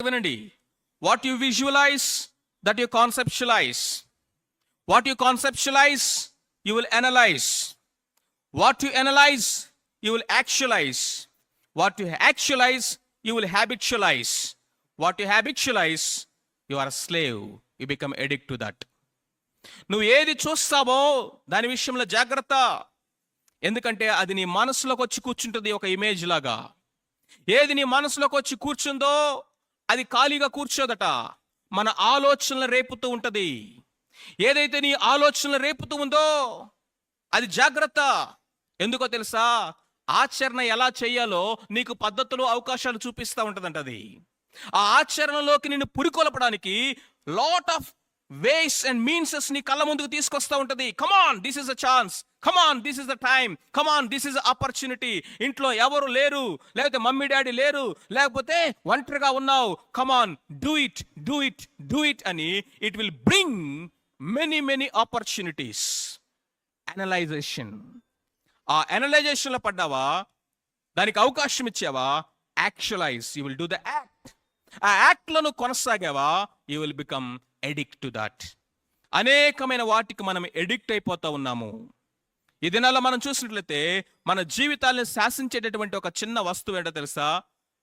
వినండి, what you visualise that you conceptualise, what you conceptualise you will analyse, what you analyse you will actualise, what you actualise you will habitualise, what you habitualise you are slave, you become addict to that. నువ్వు ఏది చూస్తావో దాని విషయంలో జాగ్రత్త, ఎందుకంటే అది నీ మనసులోకి వచ్చి కూర్చుంటుంది ఒక ఇమేజ్ లాగా. ఏది నీ మనసులోకి వచ్చి కూర్చుందో అది ఖాళీగా కూర్చోదట, మన ఆలోచనలు రేపుతూ ఉంటది. ఏదైతే నీ ఆలోచనలు రేపుతూ ఉందో అది జాగ్రత్త. ఎందుకో తెలుసా, ఆచరణ ఎలా చేయాలో నీకు పద్ధతులు అవకాశాలు చూపిస్తూ ఉంటదంట. అది ఆ ఆచరణలోకి నిన్ను పురికొల్పడానికి lot of ways and means నీ కళ్ళ ముందుకు తీసుకొస్తా ఉంటది. Come on, this is a chance, come on, this is the time, come on, this is opportunity. ఇంట్లో ఎవరు లేరు, లేకపోతే మమ్మీ డాడీ లేరు, లేకపోతే ఒంటరిగా ఉన్నావు, come on, do it, do it, do it అని it will bring many many opportunities. Analysation, ఆ అనలైజేషన్లో పడ్డావా, దానికి అవకాశం ఇచ్చావా, actualise, you will do the act. ఆ యాక్ట్లో నువ్వు కొనసాగావా, you will become addict to that. అనేకమైన వాటికి మనం ఎడిక్ట్ అయిపోతా ఉన్నాము. ఈ దినాల్లో మనం చూసినట్లయితే మన జీవితాలను శాసించేటటువంటి ఒక చిన్న వస్తువు ఏంటో తెలుసా,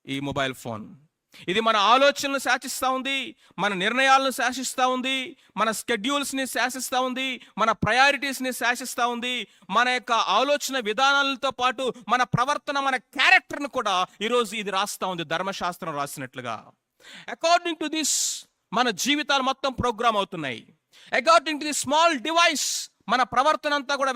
ఈ మొబైల్ ఫోన్. ఇది మన ఆలోచనలు శాసిస్తూ ఉంది, మన నిర్ణయాలను శాసిస్తూ ఉంది, మన స్కెడ్యూల్స్ని శాసిస్తూ ఉంది, మన ప్రయారిటీస్ని శాసిస్తూ ఉంది. మన యొక్క ఆలోచన విధానాలతో పాటు మన ప్రవర్తన, మన క్యారెక్టర్ను కూడా ఈరోజు ఇది రాస్తూ ఉంది, ధర్మశాస్త్రం రాసినట్లుగా. అకార్డింగ్ టు దిస్ మన జీవితాలు మొత్తం ప్రోగ్రామ్ అవుతున్నాయి. According to the small device మన ప్రవర్తన అంతా కూడా